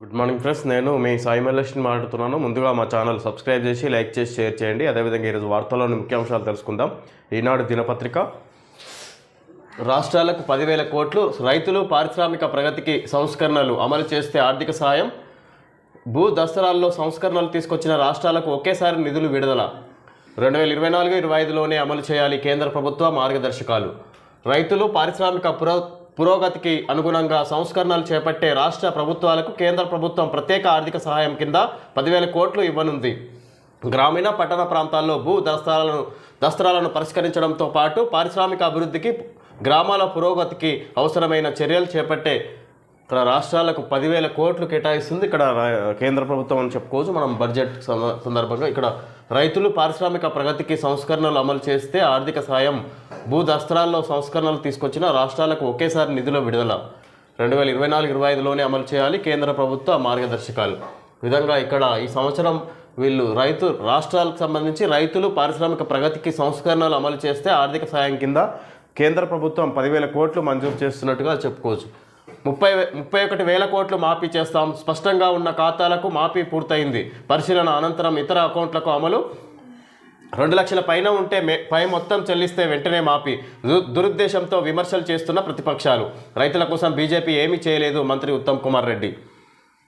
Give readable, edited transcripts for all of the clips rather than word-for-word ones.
Good morning friends, నేను మీ సాయి మల్లేష్ని మాట్లాడుతున్నాను. ముందుగా మా ఛానల్ సబ్స్క్రైబ్ చేసి లైక్ చేసి షేర్ చేయండి. అదేవిధంగా ఈరోజు వార్తల్లోని ముఖ్యాంశాలు తెలుసుకుందాం. ఈనాడు దినపత్రిక రాష్ట్రాలకు 10,000 కోట్లు, రైతులు పారిశ్రామిక ప్రగతికి సంస్కరణలు అమలు చేస్తే ఆర్థిక సాయం, భూ దస్తరాల్లో సంస్కరణలు తీసుకొచ్చిన రాష్ట్రాలకు ఒకేసారి నిధులు విడుదల, 2024-25లోనే అమలు చేయాలి కేంద్ర ప్రభుత్వ మార్గదర్శకాలు, రైతులు పారిశ్రామిక పురోగతికి అనుగుణంగా సంస్కరణలు చేపట్టే రాష్ట్ర ప్రభుత్వాలకు కేంద్ర ప్రభుత్వం ప్రత్యేక ఆర్థిక సహాయం కింద 10,000 కోట్లు ఇవ్వనుంది. గ్రామీణ పట్టణ ప్రాంతాల్లో భూ దస్తరాలను పరిష్కరించడంతో పాటు పారిశ్రామిక అభివృద్ధికి, గ్రామాల పురోగతికి అవసరమైన చర్యలు చేపట్టే రాష్ట్రాలకు 10,000 కోట్లు కేటాయిస్తుంది ఇక్కడ కేంద్ర ప్రభుత్వం అని చెప్పుకోవచ్చు. మనం బడ్జెట్ సందర్భంగా ఇక్కడ రైతులు పారిశ్రామిక ప్రగతికి సంస్కరణలు అమలు చేస్తే ఆర్థిక సాయం, భూ దస్తరాల్లో సంస్కరణలు తీసుకొచ్చిన రాష్ట్రాలకు ఒకేసారి నిధుల విడుదల, 2024-25లోనే అమలు చేయాలి కేంద్ర ప్రభుత్వ మార్గదర్శకాలు. విధంగా ఇక్కడ ఈ సంవత్సరం వీళ్ళు రాష్ట్రాలకు సంబంధించి రైతులు పారిశ్రామిక ప్రగతికి సంస్కరణలు అమలు చేస్తే ఆర్థిక సాయం కింద కేంద్ర ప్రభుత్వం 10,000 కోట్లు మంజూరు చేస్తున్నట్టుగా చెప్పుకోవచ్చు. 31,000 కోట్లు మాఫీ చేస్తాం, స్పష్టంగా ఉన్న ఖాతాలకు మాఫీ పూర్తయింది, పరిశీలన అనంతరం ఇతర అకౌంట్లకు అమలు, 2 లక్షల పైన ఉంటే పై మొత్తం చెల్లిస్తే వెంటనే మాఫీ, దురుద్దేశంతో విమర్శలు చేస్తున్న ప్రతిపక్షాలు, రైతుల కోసం బీజేపీ ఏమీ చేయలేదు మంత్రి ఉత్తమ్ కుమార్ రెడ్డి.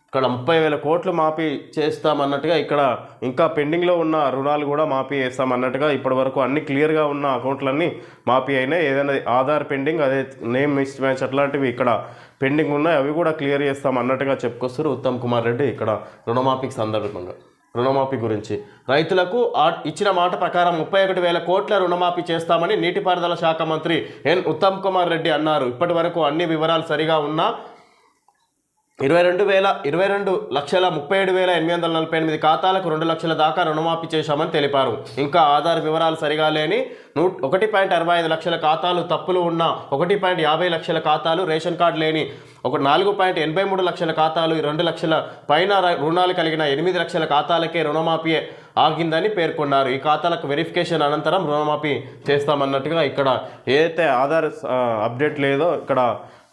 ఇక్కడ 30,000 కోట్లు మాఫీ చేస్తామన్నట్టుగా, ఇక్కడ ఇంకా పెండింగ్లో ఉన్న రుణాలు కూడా మాఫీ చేస్తామన్నట్టుగా, ఇప్పటి వరకు అన్ని క్లియర్గా ఉన్న అకౌంట్లన్నీ మాఫీ అయినాయి. ఏదైనా ఆధార్ పెండింగ్, అదే నేమ్ మిస్ మ్యాచ్ అట్లాంటివి ఇక్కడ పెండింగ్ ఉన్నాయి, అవి కూడా క్లియర్ చేస్తామన్నట్టుగా చెప్పుకొస్తారు ఉత్తమ్ కుమార్ రెడ్డి. ఇక్కడ రుణమాఫీకి సందర్భంగా రుణమాఫీ గురించి రైతులకు ఇచ్చిన మాట ప్రకారం 31,000 కోట్ల రుణమాఫీ చేస్తామని నీటిపారుదల శాఖ మంత్రి ఉత్తమ్ కుమార్ రెడ్డి అన్నారు. ఇప్పటి వరకు అన్ని వివరాలు సరిగా ఉన్నా 22,37,848 ఖాతాలకు 2 లక్షల దాకా రుణమాఫీ చేశామని తెలిపారు. ఇంకా ఆధార్ వివరాలు సరిగా లేని 1.65 లక్షల ఖాతాలు, తప్పులు ఉన్న 1.50 లక్షల ఖాతాలు, రేషన్ కార్డు లేని 4.83 లక్షల ఖాతాలు, 2 లక్షల పైన రుణాలు కలిగిన 8 లక్షల ఖాతాలకే రుణమాఫీ ఆగిందని పేర్కొన్నారు. ఈ ఖాతాలకు వెరిఫికేషన్ అనంతరం రుణమాఫీ చేస్తామన్నట్టుగా ఇక్కడ ఏదైతే ఆధార్ అప్డేట్ లేదో ఇక్కడ,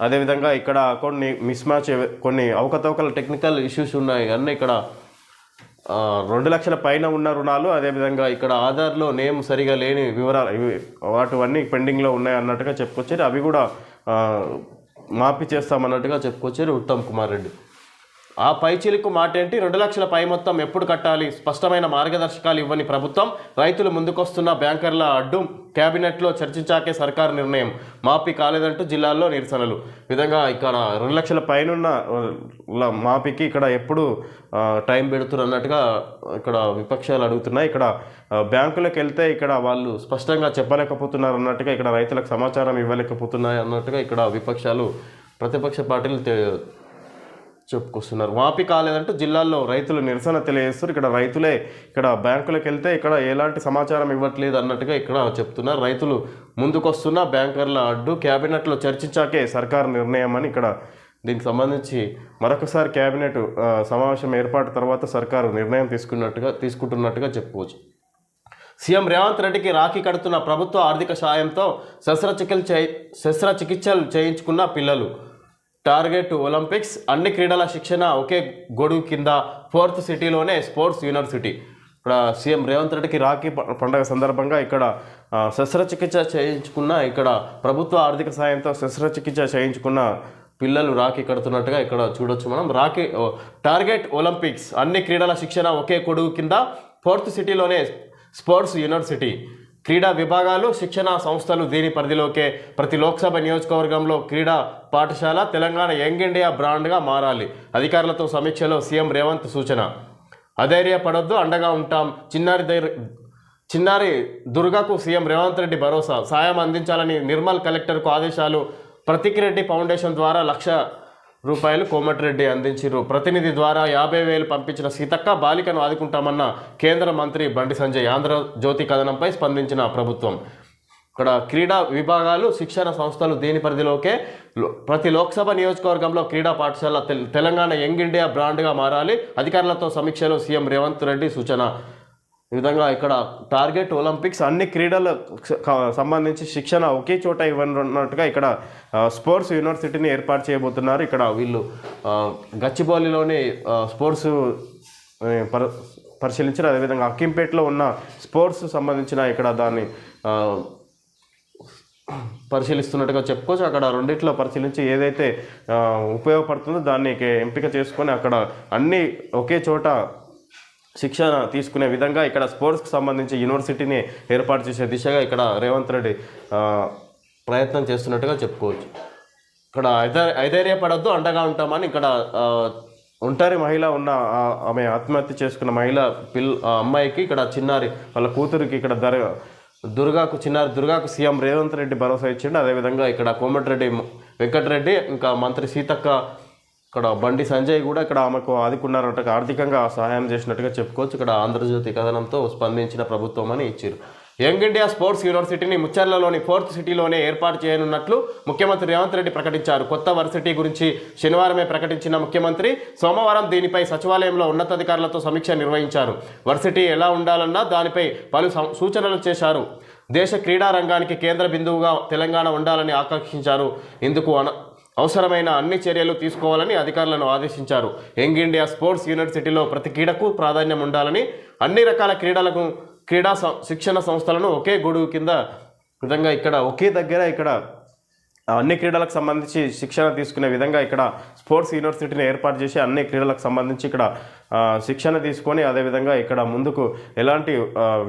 అదేవిధంగా ఇక్కడ కొన్ని మిస్ మ్యాచ్, కొన్ని అవకతవకల టెక్నికల్ ఇష్యూస్ ఉన్నాయి అన్నీ ఇక్కడ 2 లక్షల పైన ఉన్న రుణాలు, అదేవిధంగా ఇక్కడ ఆధార్లో నేమ్ సరిగా లేని వివరాలు, వాటివన్నీ పెండింగ్లో ఉన్నాయి అన్నట్టుగా చెప్పుకొచ్చారు. అవి కూడా మాఫీ చేస్తామన్నట్టుగా చెప్పుకొచ్చారు ఉత్తమ్ కుమార్ రెడ్డి. ఆ పైచిలుకు మాట ఏంటి? 2 లక్షల పై మొత్తం ఎప్పుడు కట్టాలి? స్పష్టమైన మార్గదర్శకాలు ఇవ్వని ప్రభుత్వం, రైతులు ముందుకొస్తున్న బ్యాంకర్ల అడ్డు, కేబినెట్లో చర్చించాకే సర్కారు నిర్ణయం, మాఫీ కాలేదంటూ జిల్లాల్లో నిరసనలు. విధంగా ఇక్కడ 2 లక్షల పైన మాఫీకి ఇక్కడ ఎప్పుడు టైం పెడుతున్నట్టుగా ఇక్కడ విపక్షాలు అడుగుతున్నాయి. ఇక్కడ బ్యాంకులకు వెళ్తే ఇక్కడ వాళ్ళు స్పష్టంగా చెప్పలేకపోతున్నారు అన్నట్టుగా, ఇక్కడ రైతులకు సమాచారం ఇవ్వలేకపోతున్నాయి అన్నట్టుగా ఇక్కడ విపక్షాలు, ప్రతిపక్ష పార్టీలు చెప్పుకొస్తున్నారు. మాఫీ కాలేదంటూ జిల్లాల్లో రైతులు నిరసన తెలియజేస్తారు. ఇక్కడ రైతులే ఇక్కడ బ్యాంకులకు వెళ్తే ఇక్కడ ఎలాంటి సమాచారం ఇవ్వట్లేదు అన్నట్టుగా ఇక్కడ చెప్తున్నారు. రైతులు ముందుకొస్తున్న బ్యాంకర్ల అడ్డు, క్యాబినెట్లో చర్చించాకే సర్కారు నిర్ణయం అని ఇక్కడ దీనికి సంబంధించి మరొకసారి క్యాబినెట్ సమావేశం ఏర్పాటు తర్వాత సర్కారు నిర్ణయం తీసుకుంటున్నట్టుగా చెప్పుకోవచ్చు. సీఎం రేవంత్ రెడ్డికి రాఖీ కడుతున్న ప్రభుత్వ ఆర్థిక సాయంతో శస్త్రచికిత్సలు చేయించుకున్న పిల్లలు, టార్గెట్ ఒలింపిక్స్, అన్ని క్రీడల శిక్షణ ఒకే గొడుగు కింద 4th సిటీలోనే స్పోర్ట్స్ యూనివర్సిటీ. ఇక్కడ సీఎం రేవంత్ రెడ్డికి రాఖీ పండుగ సందర్భంగా ఇక్కడ శస్త్రచికిత్స చేయించుకున్న, ఇక్కడ ప్రభుత్వ ఆర్థిక సాయంతో శస్త్రచికిత్స చేయించుకున్న పిల్లలు రాఖీ కడుతున్నట్టుగా ఇక్కడ చూడొచ్చు మనం. టార్గెట్ ఒలింపిక్స్, అన్ని క్రీడల శిక్షణ ఒకే గొడుగు కింద 4th సిటీలోనే స్పోర్ట్స్ యూనివర్సిటీ, క్రీడా విభాగాలు, శిక్షణ సంస్థలు దీని పరిధిలోకే. ప్రతి లోక్సభ నియోజకవర్గంలో క్రీడా పాఠశాల తెలంగాణ యంగ్ ఇండియా బ్రాండ్గా మారాలి. అధికారులతో సమీక్షలో సీఎం రేవంత్ సూచన. అధైర్యపడొద్దు, అండగా ఉంటాం, చిన్నారి దుర్గకు సీఎం రేవంత్ రెడ్డి భరోసా. సాయం అందించాలని నిర్మల్ కలెక్టర్కు ఆదేశాలు. ప్రతీక్ రెడ్డి ఫౌండేషన్ ద్వారా ₹1,00,000 కోమటిరెడ్డి అందించారు. ప్రతినిధి ద్వారా 50,000 పంపించిన సీతక్క, బాలికను ఆదుకుంటామన్న కేంద్ర మంత్రి బండి సంజయ్. ఆంధ్రజ్యోతి కథనంపై స్పందించిన ప్రభుత్వం. ఇక్కడ క్రీడా విభాగాలు, శిక్షణ సంస్థలు దీని పరిధిలోకే. ప్రతి లోక్సభ నియోజకవర్గంలో క్రీడా పాఠశాల తెలంగాణ యంగ్ ఇండియా బ్రాండ్గా మారాలి. అధికారులతో సమీక్షలో సీఎం రేవంత్ రెడ్డి సూచన. ఈ విధంగా ఇక్కడ టార్గెట్ ఒలింపిక్స్ అన్ని క్రీడలకు సంబంధించి శిక్షణ ఒకే చోట ఇవ్వనున్నట్టుగా ఇక్కడ స్పోర్ట్స్ యూనివర్సిటీని ఏర్పాటు చేయబోతున్నారు. ఇక్కడ వీళ్ళు గచ్చిబౌలిలోని స్పోర్ట్స్ పరిశీలించారు. అదేవిధంగా అక్కింపేటలో ఉన్న స్పోర్ట్స్ సంబంధించిన ఇక్కడ దాన్ని పరిశీలిస్తున్నట్టుగా చెప్పుకోవచ్చు. అక్కడ రెండిట్లో పరిశీలించి ఏదైతే ఉపయోగపడుతుందో దాన్ని ఎంపిక చేసుకొని అక్కడ అన్నీ ఒకే చోట శిక్షణ తీసుకునే విధంగా ఇక్కడ స్పోర్ట్స్కి సంబంధించి యూనివర్సిటీని ఏర్పాటు చేసే దిశగా ఇక్కడ రేవంత్ రెడ్డి ప్రయత్నం చేస్తున్నట్టుగా చెప్పుకోవచ్చు. ఇక్కడ ఐధైర్యపడద్దు, అండగా ఉంటామని ఇక్కడ ఒంటరి మహిళ ఉన్న ఆమె ఆత్మహత్య చేసుకున్న మహిళ అమ్మాయికి ఇక్కడ చిన్నారి వాళ్ళ కూతురికి ఇక్కడ చిన్నారి దుర్గాకు సీఎం రేవంత్ రెడ్డి భరోసా ఇచ్చిండు. అదేవిధంగా ఇక్కడ కోమటిరెడ్డి వెంకటరెడ్డి ఇంకా మంత్రి సీతక్క ఇక్కడ బండి సంజయ్ కూడా ఇక్కడ ఆమెకు ఆదుకున్నారంట, ఆర్థికంగా సహాయం చేసినట్టుగా చెప్పుకోవచ్చు. ఇక్కడ ఆంధ్రజ్యోతి కథనంతో స్పందించిన ప్రభుత్వం అని ఇచ్చారు. యంగ్ ఇండియా స్పోర్ట్స్ యూనివర్సిటీని ముచ్చర్లలోని 4th సిటీలోనే ఏర్పాటు చేయనున్నట్లు ముఖ్యమంత్రి రేవంత్ రెడ్డి ప్రకటించారు. కొత్త వర్సిటీ గురించి శనివారమే ప్రకటించిన ముఖ్యమంత్రి సోమవారం దీనిపై సచివాలయంలో ఉన్నతాధికారులతో సమీక్ష నిర్వహించారు. వర్సిటీ ఎలా ఉండాలన్నా దానిపై పలు సూచనలు చేశారు. దేశ క్రీడా రంగానికి కేంద్ర బిందువుగా తెలంగాణ ఉండాలని ఆకాంక్షించారు. ఇందుకు అవసరమైన అన్ని చర్యలు తీసుకోవాలని అధికారులను ఆదేశించారు. యంగ్ ఇండియా స్పోర్ట్స్ యూనివర్సిటీలో ప్రతి క్రీడకు ప్రాధాన్యం ఉండాలని, అన్ని రకాల క్రీడా శిక్షణ సంస్థలను ఒకే గొడుగు కింద విధంగా ఇక్కడ ఒకే దగ్గర ఇక్కడ అన్ని క్రీడలకు సంబంధించి శిక్షణ తీసుకునే విధంగా ఇక్కడ స్పోర్ట్స్ యూనివర్సిటీని ఏర్పాటు చేసి అన్ని క్రీడలకు సంబంధించి ఇక్కడ శిక్షణ తీసుకొని అదేవిధంగా ఇక్కడ ముందుకు ఎలాంటి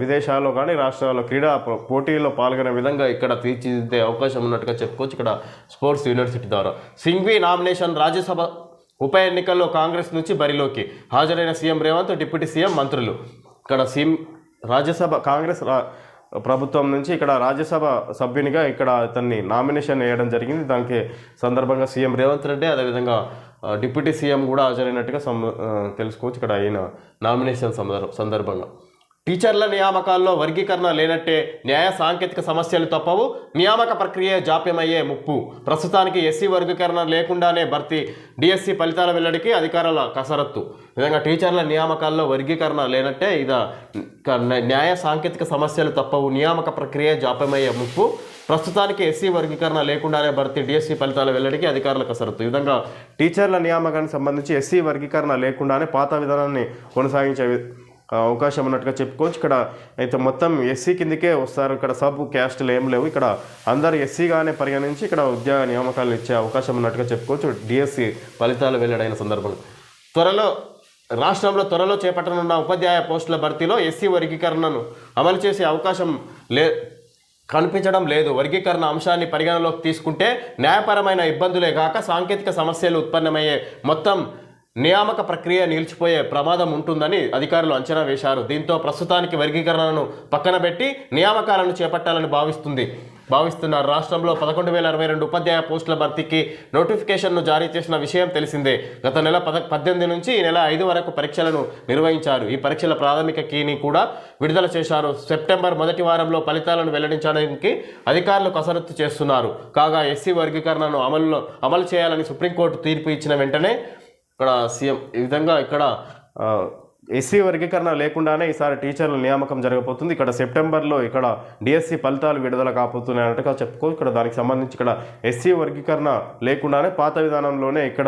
విదేశాల్లో కానీ రాష్ట్రాల్లో క్రీడా పోటీల్లో పాల్గొనే విధంగా ఇక్కడ తీర్చిదిద్దే అవకాశం ఉన్నట్టుగా చెప్పుకోవచ్చు. ఇక్కడ స్పోర్ట్స్ యూనివర్సిటీ ద్వారా సింఘ్వి నామినేషన్ రాజ్యసభ ఉప ఎన్నికల్లో కాంగ్రెస్ నుంచి బరిలోకి హాజరైన సీఎం రేవంత్, డిప్యూటీ సీఎం, మంత్రులు. ఇక్కడ రాజ్యసభ కాంగ్రెస్ ప్రభుత్వం నుంచి ఇక్కడ రాజ్యసభ సభ్యునిగా ఇక్కడ అతన్ని నామినేషన్ వేయడం జరిగింది. దానికి సందర్భంగా సీఎం రేవంత్ రెడ్డి అదేవిధంగా డిప్యూటీ సీఎం కూడా హాజరైనట్టుగా తెలుసుకోవచ్చు. ఇక్కడ అయిన నామినేషన్ సందర్భంగా టీచర్ల నియామకాల్లో వర్గీకరణ లేనట్టే, న్యాయ సాంకేతిక సమస్యలు తప్పవు, నియామక ప్రక్రియ జాప్యమయ్యే ముప్పు. ప్రస్తుతానికి ఎస్సీ వర్గీకరణ లేకుండానే భర్తీ, డిఎస్సి ఫలితాల వెల్లడికి అధికారుల కసరత్తు. విధంగా టీచర్ల నియామకాల్లో వర్గీకరణ లేనట్టే న్యాయ సాంకేతిక సమస్యలు తప్పవు, నియామక ప్రక్రియ జాప్యమయ్యే ముప్పు. ప్రస్తుతానికి ఎస్సీ వర్గీకరణ లేకుండానే భర్తీ, డిఎస్సి ఫలితాల వెల్లడికి అధికారుల కసరత్తు. ఈ విధంగా టీచర్ల నియామకానికి సంబంధించి ఎస్సీ వర్గీకరణ లేకుండానే పాత విధానాన్ని కొనసాగించే అవకాశం ఉన్నట్టుగా చెప్పుకోవచ్చు. ఇక్కడ అయితే మొత్తం ఎస్సీ కిందకే వస్తారు. ఇక్కడ సబ్ క్యాస్టులు ఏం లేవు. ఇక్కడ అందరూ ఎస్సీగానే పరిగణించి ఇక్కడ ఉద్యోగ నియామకాలను ఇచ్చే అవకాశం ఉన్నట్టుగా చెప్పుకోవచ్చు. డిఎస్సి ఫలితాలు వెల్లడైన సందర్భంగా రాష్ట్రంలో త్వరలో చేపట్టనున్న ఉపాధ్యాయ పోస్టుల భర్తీలో ఎస్సీ వర్గీకరణను అమలు చేసే అవకాశం కనిపించడం లేదు. వర్గీకరణ అంశాన్ని పరిగణలోకి తీసుకుంటే న్యాయపరమైన ఇబ్బందులే కాక సాంకేతిక సమస్యలు ఉత్పన్నమయ్యే మొత్తం నియామక ప్రక్రియ నిలిచిపోయే ప్రమాదం ఉంటుందని అధికారులు అంచనా వేశారు. దీంతో ప్రస్తుతానికి వర్గీకరణను పక్కన పెట్టి నియామకాలను చేపట్టాలని భావిస్తున్నారు. రాష్ట్రంలో 11,062 ఉపాధ్యాయ పోస్టుల భర్తీకి నోటిఫికేషన్ను జారీ చేసిన విషయం తెలిసిందే. గత నెల 18 నుంచి ఈ నెల 5 వరకు పరీక్షలను నిర్వహించారు. ఈ పరీక్షల ప్రాథమిక కీని కూడా విడుదల చేశారు. సెప్టెంబర్ మొదటి వారంలో ఫలితాలను వెల్లడించడానికి అధికారులు కసరత్తు చేస్తున్నారు. కాగా ఎస్సీ వర్గీకరణను అమలు చేయాలని సుప్రీంకోర్టు తీర్పు ఇచ్చిన వెంటనే ఇక్కడ సీఎం ఈ విధంగా ఇక్కడ ఎస్సీ వర్గీకరణ లేకుండానే ఈసారి టీచర్ల నియామకం జరగబోతుంది. ఇక్కడ సెప్టెంబర్లో ఇక్కడ డిఎస్సి ఫలితాలు విడుదల కాబోతున్నాయి అన్నట్టుగా చెప్పుకోవచ్చు. ఇక్కడ దానికి సంబంధించి ఇక్కడ ఎస్సీ వర్గీకరణ లేకుండానే పాత విధానంలోనే ఇక్కడ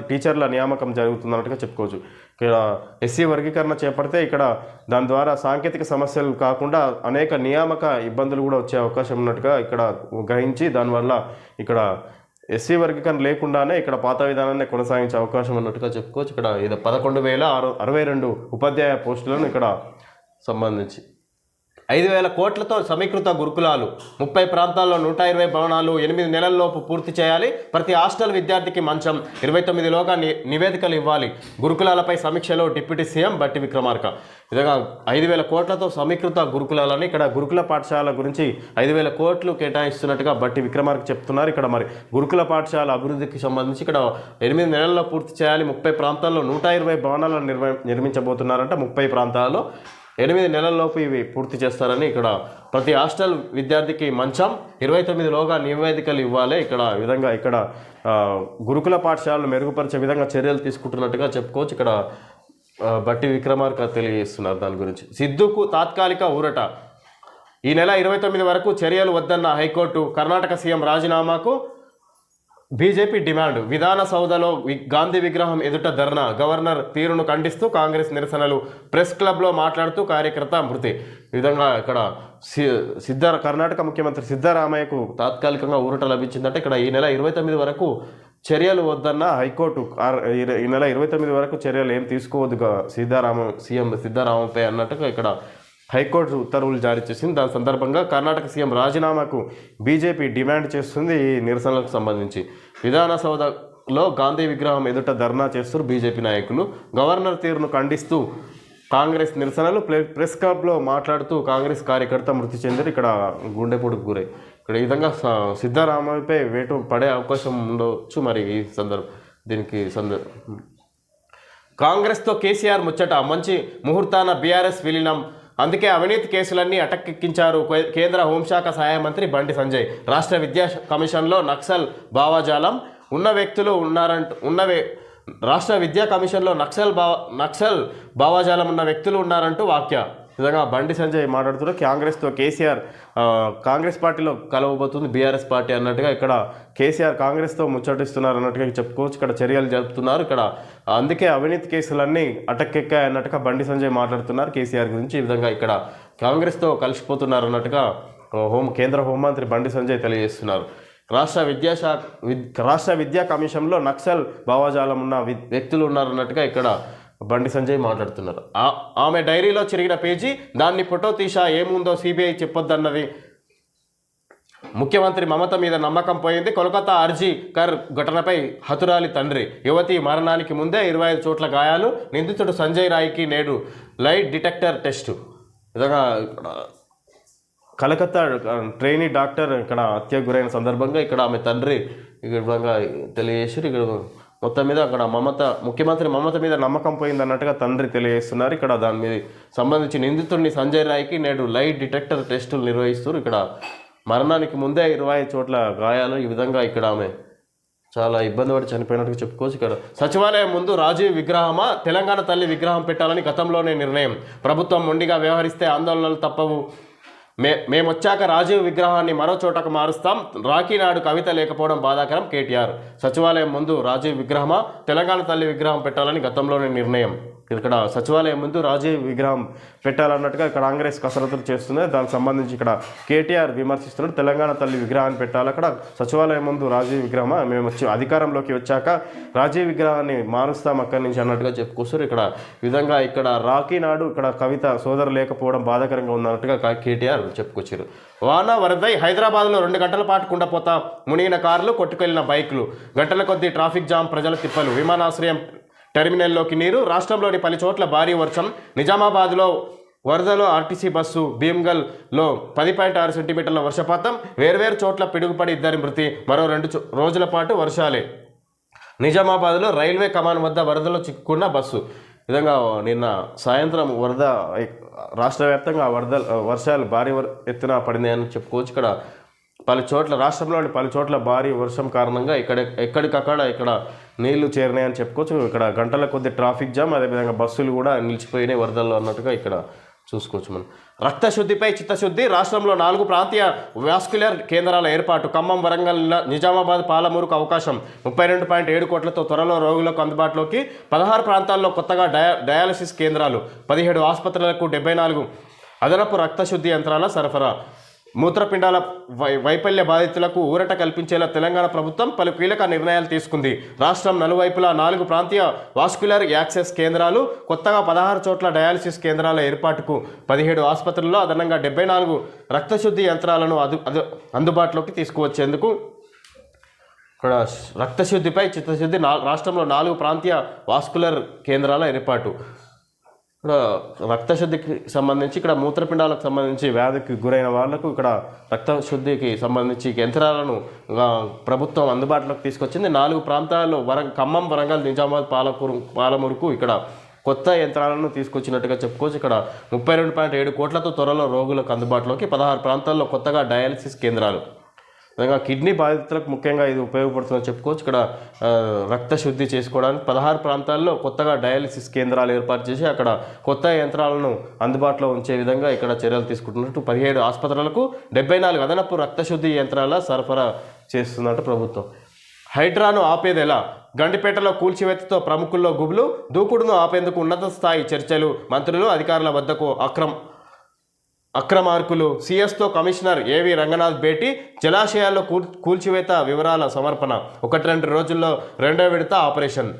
టీచర్ల నియామకం జరుగుతుందన్నట్టుగా చెప్పుకోవచ్చు. ఇక్కడ ఎస్సీ వర్గీకరణ చేపడితే ఇక్కడ దాని ద్వారా సాంకేతిక సమస్యలు కాకుండా అనేక నియామక ఇబ్బందులు కూడా వచ్చే అవకాశం ఉన్నట్టుగా ఇక్కడ గ్రహించి దానివల్ల ఇక్కడ ఎస్సీ వర్గీకరణ లేకుండానే ఇక్కడ పాత విధానాన్ని కొనసాగించే అవకాశం ఉన్నట్టుగా చెప్పుకోవచ్చు. ఇక్కడ ఇది 11,062 ఉపాధ్యాయ పోస్టులను ఇక్కడ సంబంధించి 5,000 కోట్లతో సమీకృత గురుకులాలు 30 ప్రాంతాల్లో 120 భవనాలు 8 నెలల్లోపు పూర్తి చేయాలి. ప్రతి హాస్టల్ విద్యార్థికి మంచం 29లోగా నివేదికలు ఇవ్వాలి. గురుకులాలపై సమీక్షలో డిప్యూటీ సీఎం బట్టి విక్రమార్క. విధంగా 5,000 కోట్లతో సమీకృత గురుకులాలని ఇక్కడ గురుకుల పాఠశాల గురించి 5,000 కోట్లు కేటాయిస్తున్నట్టుగా బట్టి విక్రమార్క చెప్తున్నారు. ఇక్కడ మరి గురుకుల పాఠశాల అభివృద్ధికి సంబంధించి ఇక్కడ 8 నెలల్లో పూర్తి చేయాలి. 30 ప్రాంతాల్లో 120 భవనాలను నిర్మించబోతున్నారంట. 30 ప్రాంతాల్లో 8 నెలల్లోపు ఇవి పూర్తి చేస్తారని ఇక్కడ ప్రతి హాస్టల్ విద్యార్థికి మంచం 29లోగా నివేదికలు ఇవ్వాలి. ఇక్కడ విధంగా ఇక్కడ గురుకుల పాఠశాలను మెరుగుపరిచే విధంగా చర్యలు తీసుకుంటున్నట్టుగా చెప్పుకోవచ్చు. ఇక్కడ బట్టి విక్రమార్క తెలియజేస్తున్నారు దాని గురించి. సిద్ధుకు తాత్కాలిక ఊరట. ఈ నెల 29 వరకు చర్యలు వద్దన్న హైకోర్టు. కర్ణాటక సీఎం రాజీనామాకు బీజేపీ డిమాండ్. విధాన సౌధలో గాంధీ విగ్రహం ఎదుట ధర్నా. గవర్నర్ తీరును ఖండిస్తూ కాంగ్రెస్ నిరసనలు. ప్రెస్ క్లబ్లో మాట్లాడుతూ కార్యకర్త మృతి. ఈ విధంగా ఇక్కడ కర్ణాటక ముఖ్యమంత్రి సిద్ధరామయ్యకు తాత్కాలికంగా ఊరట లభించిందంటే ఇక్కడ ఈ నెల 29 వరకు చర్యలు వద్దన్న హైకోర్టు. ఈ నెల 29 వరకు చర్యలు ఏం తీసుకోవద్దుగా సీఎం సిద్ధరామయ్యపై అన్నట్టుగా ఇక్కడ హైకోర్టు ఉత్తర్వులు జారీ చేసింది. దాని సందర్భంగా కర్ణాటక సీఎం రాజీనామాకు బీజేపీ డిమాండ్ చేస్తుంది. ఈ నిరసనలకు సంబంధించి విధాన సౌధలో గాంధీ విగ్రహం ఎదుట ధర్నా చేస్తారు బీజేపీ నాయకులు. గవర్నర్ తీరును ఖండిస్తూ కాంగ్రెస్ నిరసనలు. ప్రెస్ క్లబ్లో మాట్లాడుతూ కాంగ్రెస్ కార్యకర్త మృతి చెందారు. ఇక్కడ గుండెపోటుకు గురై. ఇక్కడ ఈ విధంగా సిద్ధరామయ్యపై వేటు పడే అవకాశం ఉండవచ్చు. మరి ఈ కాంగ్రెస్తో కేసీఆర్ ముచ్చట. మంచి ముహూర్తాన బీఆర్ఎస్ విలీనం. అందుకే అవినీతి కేసులన్నీ అటకెక్కించారు కేంద్ర హోంశాఖ సహాయ మంత్రి బండి సంజయ్. రాష్ట్ర విద్యా కమిషన్లో నక్సల్ భావజాలం ఉన్న వ్యక్తులు రాష్ట్ర విద్యా కమిషన్లో నక్సల్ భావజాలం ఉన్న వ్యక్తులు ఉన్నారంటూ వాక్య. విధంగా బండి సంజయ్ మాట్లాడుతున్నారు. కాంగ్రెస్తో కేసీఆర్ కాంగ్రెస్ పార్టీలో కలవబోతుంది బీఆర్ఎస్ పార్టీ అన్నట్టుగా ఇక్కడ కేసీఆర్ కాంగ్రెస్తో ముచ్చటిస్తున్నారు అన్నట్టుగా చెప్పుకోవచ్చు. ఇక్కడ చర్యలు జరుపుతున్నారు. ఇక్కడ అందుకే అవినీతి కేసులన్నీ అటకెక్కాయి అన్నట్టుగా బండి సంజయ్ మాట్లాడుతున్నారు కేసీఆర్ గురించి. ఈ విధంగా ఇక్కడ కాంగ్రెస్తో కలిసిపోతున్నారు అన్నట్టుగా కేంద్ర హోంమంత్రి బండి సంజయ్ తెలియజేస్తున్నారు. రాష్ట్ర విద్యా కమిషన్లో నక్సల్ భావజాలం ఉన్న వ్యక్తులు ఉన్నారన్నట్టుగా ఇక్కడ బండి సంజయ్ మాట్లాడుతున్నారు. ఆమె డైరీలో చిరిగిన పేజీ, దాన్ని ఫోటో తీసా, ఏముందో సిబిఐ చెప్పొద్దన్నది. ముఖ్యమంత్రి మమత మీద నమ్మకం పోయింది. కోల్కతా అర్జీ కర్ ఘటనపై హతురాలి తండ్రి. యువతి మరణానికి ముందే 25 చోట్ల గాయాలు. నిందితుడు సంజయ్ రాయ్కి నేడు లైట్ డిటెక్టర్ టెస్టు. విధంగా కలకత్తా ట్రైనీ డాక్టర్ ఇక్కడ హత్యకు గురైన సందర్భంగా ఇక్కడ ఆమె తండ్రి ఇక్కడ విధంగా తెలియజేసి ఇక్కడ మొత్తం మీద అక్కడ ముఖ్యమంత్రి మమత మీద నమ్మకం పోయింది అన్నట్టుగా తండ్రి తెలియజేస్తున్నారు. ఇక్కడ దాని మీద సంబంధించి నిందితుడిని సంజయ్ రాయ్కి నేడు లైట్ డిటెక్టర్ టెస్టులు నిర్వహిస్తారు. ఇక్కడ మరణానికి ముందే 25 చోట్ల గాయాలు. ఈ విధంగా ఇక్కడ ఆమె చాలా ఇబ్బంది పడి చనిపోయినట్టుగా చెప్పుకోవచ్చు. ఇక్కడ సచివాలయం ముందు రాజీవ్ విగ్రహమా, తెలంగాణ తల్లి విగ్రహం పెట్టాలని గతంలోనే నిర్ణయం. ప్రభుత్వం మొండిగా వ్యవహరిస్తే ఆందోళనలు తప్పవు. మేమొచ్చాక రాజీవ్ విగ్రహాన్ని మరో చోటకు మారుస్తాం. రాఖీ నాడు కవిత లేకపోవడం బాధాకరం. కేటీఆర్. సచివాలయం ముందు రాజీవ్ విగ్రహమా, తెలంగాణ తల్లి విగ్రహం పెట్టాలని గతంలోనే నిర్ణయం. ఇక్కడ సచివాలయం ముందు రాజీవ్ విగ్రహం పెట్టాలన్నట్టుగా ఇక్కడ కాంగ్రెస్ కసరత్తులు చేస్తుంది. దానికి సంబంధించి ఇక్కడ కేటీఆర్ విమర్శిస్తున్నాడు. తెలంగాణ తల్లి విగ్రహాన్ని పెట్టాలి, అక్కడ సచివాలయం ముందు రాజీవ్ విగ్రహమా, మేము అధికారంలోకి వచ్చాక రాజీవ్ విగ్రహాన్ని మారుస్తాం అక్కడి నుంచి అన్నట్టుగా చెప్పుకొస్తారు. ఇక్కడ విధంగా ఇక్కడ రాఖీ నాడు ఇక్కడ కవిత సోదరు లేకపోవడం బాధాకరంగా ఉందన్నట్టుగా కేటీఆర్ చెప్పుకొచ్చారు. వాన వరదై హైదరాబాద్లో 2 గంటల పాటు కుండపోత. మునిగిన కార్లు, కొట్టుకెళ్లిన బైకులు. గంటల కొద్దీ ట్రాఫిక్ జామ్, ప్రజల తిప్పలు. విమానాశ్రయం టెర్మినల్లోకి నీరు. రాష్ట్రంలోని పలు చోట్ల భారీ వర్షం. నిజామాబాద్లో వరదలో ఆర్టీసీ బస్సు. భీమ్గల్లో 10.6 సెంటీమీటర్ల వర్షపాతం. వేర్వేరు చోట్ల పిడుగుపడి 2 మృతి. మరో 2 రోజుల పాటు వర్షాలే. నిజామాబాద్లో రైల్వే కమాన్ వద్ద వరదలో చిక్కుకున్న బస్సు. విధంగా నిన్న సాయంత్రం వరద రాష్ట్ర వ్యాప్తంగా వర్షాలు భారీ ఎత్తున పడినాయని చెప్పుకోవచ్చు. ఇక్కడ పలు చోట్ల రాష్ట్రంలోని పలు చోట్ల భారీ వర్షం కారణంగా ఎక్కడికక్కడ ఇక్కడ నీళ్లు చేరినాయని చెప్పుకోవచ్చు. ఇక్కడ గంటల కొద్ది ట్రాఫిక్ జామ్, అదేవిధంగా బస్సులు కూడా నిలిచిపోయినాయి వరదల్లో అన్నట్టుగా ఇక్కడ చూసుకోవచ్చు మనం. రక్తశుద్ధిపై చిత్తశుద్ధి. రాష్ట్రంలో 4 ప్రాంతీయ వాస్కులర్ కేంద్రాల ఏర్పాటు. ఖమ్మం, వరంగల్, నిజామాబాద్, పాలమూరుకు అవకాశం. 32.7 కోట్లతో త్వరలో రోగులకు అందుబాటులోకి. 16 ప్రాంతాల్లో కొత్తగా డయాలసిస్ కేంద్రాలు. 17 ఆసుపత్రులకు 74 అదనపు రక్తశుద్ధి యంత్రాల సరఫరా. మూత్రపిండాల వైఫల్య బాధితులకు ఊరట కల్పించేలా తెలంగాణ ప్రభుత్వం పలు కీలక నిర్ణయాలు తీసుకుంది. రాష్ట్రం నలువైపులా 4 ప్రాంతీయ వాస్కులర్ యాక్సెస్ కేంద్రాలు, కొత్తగా 16 చోట్ల డయాలసిస్ కేంద్రాల ఏర్పాటుకు, 17 ఆసుపత్రుల్లో అదనంగా 74 రక్తశుద్ధి యంత్రాలను అందుబాటులోకి తీసుకువచ్చేందుకు ఇక్కడ రక్తశుద్ధిపై చిత్తశుద్ధి. రాష్ట్రంలో 4 ప్రాంతీయ వాస్కులర్ కేంద్రాల ఏర్పాటు. ఇక్కడ రక్తశుద్ధికి సంబంధించి ఇక్కడ మూత్రపిండాలకు సంబంధించి వ్యాధికి గురైన వాళ్లకు ఇక్కడ రక్తశుద్ధికి సంబంధించి యంత్రాలను ప్రభుత్వం అందుబాటులోకి తీసుకొచ్చింది. 4 ప్రాంతాల్లో ఖమ్మం, వరంగల్, నిజామాబాద్, పాలమూరుకు ఇక్కడ కొత్త యంత్రాలను తీసుకొచ్చినట్టుగా చెప్పుకోవచ్చు. ఇక్కడ 32.7 కోట్లతో త్వరలో రోగులకు అందుబాటులోకి. 16 ప్రాంతాల్లో కొత్తగా డయాలసిస్ కేంద్రాలు. విధంగా కిడ్నీ బాధితులకు ముఖ్యంగా ఇది ఉపయోగపడుతుందని చెప్పుకోవచ్చు. ఇక్కడ రక్త శుద్ధి చేసుకోవడానికి 16 ప్రాంతాల్లో కొత్తగా డయాలిసిస్ కేంద్రాలు ఏర్పాటు చేసి అక్కడ కొత్త యంత్రాలను అందుబాటులో ఉంచే విధంగా ఇక్కడ చర్యలు తీసుకుంటున్నట్టు 17 ఆసుపత్రులకు 74 అదనపు రక్త శుద్ధి యంత్రాల సరఫరా చేస్తున్నట్టు ప్రభుత్వం. హైడ్రాను ఆపేది ఎలా? గండిపేటలో కూల్చివేతతో ప్రముఖుల్లో గుబులు, దూకుడును ఆపేందుకు ఉన్నత స్థాయి చర్చలు, మంత్రులు అధికారుల వద్దకు అక్రమార్కులు. సిఎస్తో కమిషనర్ ఏవి రంగనాథ్ భేటీ, జలాశయాల్లో కూల్చివేత వివరాల సమర్పణ. 1-2 రోజుల్లో 2వ విడత ఆపరేషన్.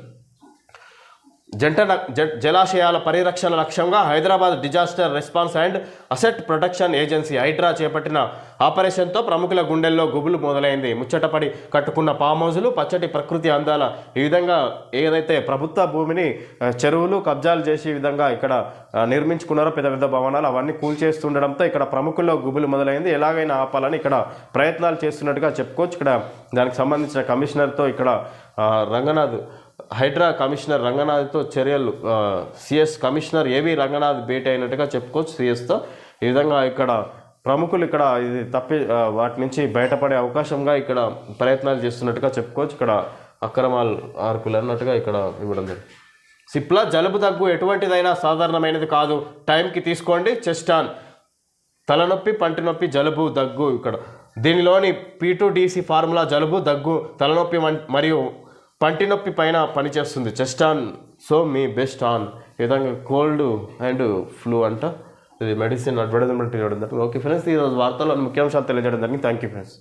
జలాశయాల పరిరక్షణ లక్ష్యంగా Hyderabad disaster response and asset protection agency Hydraa చేపట్టిన ఆపరేషన్తో ప్రముఖుల గుండెల్లో గుబులు మొదలైంది. ముచ్చటపడి కట్టుకున్న ఫామ్ హౌజులు, పచ్చటి ప్రకృతి అందాల ఈ విధంగా ఏదైతే ప్రభుత్వ భూమిని చెరువులు కబ్జాలు చేసే విధంగా ఇక్కడ నిర్మించుకున్నారో పెద్ద పెద్ద భవనాలు అవన్నీ కూల్చేస్తుండడంతో ఇక్కడ ప్రముఖుల్లో గుబులు మొదలైంది. ఎలాగైనా ఆపాలని ఇక్కడ ప్రయత్నాలు చేస్తున్నట్టుగా చెప్పుకోవచ్చు. ఇక్కడ దానికి సంబంధించిన కమిషనర్తో ఇక్కడ హైడ్రా కమిషనర్ రంగనాథ్తో చర్యలు, సిఎస్ కమిషనర్ ఏవి రంగనాథ్ భేటీ అయినట్టుగా చెప్పుకోవచ్చు సిఎస్తో. ఈ విధంగా ఇక్కడ ప్రముఖులు ఇక్కడ ఇది వాటి నుంచి బయటపడే అవకాశంగా ఇక్కడ ప్రయత్నాలు చేస్తున్నట్టుగా చెప్పుకోవచ్చు. ఇక్కడ ఆర్కులు అన్నట్టుగా ఇక్కడ ఇవ్వడం జరిగింది. సిప్లా జలుబు దగ్గు ఎటువంటిదైనా సాధారణమైనది కాదు, టైంకి తీసుకోండి. Chest on. తలనొప్పి, పంటి నొప్పి, జలుబు, దగ్గు. ఇక్కడ దీనిలోని P2DC ఫార్ములా జలుబు, దగ్గు, తలనొప్పి మరియు పంటి నొప్పి పైన పనిచేస్తుంది. Chest on, so me best on. ఈ విధంగా కోల్డ్ అండ్ ఫ్లూ అంట ఇది మెడిసిన్ అడ్వర్టైజ్మెంట్ ఇవ్వడం జరిగింది. ఓకే ఫ్రెండ్స్, ఈరోజు వార్తల్లో ముఖ్యాంశాలు తెలియజేయడం జరిగింది. Thank you friends.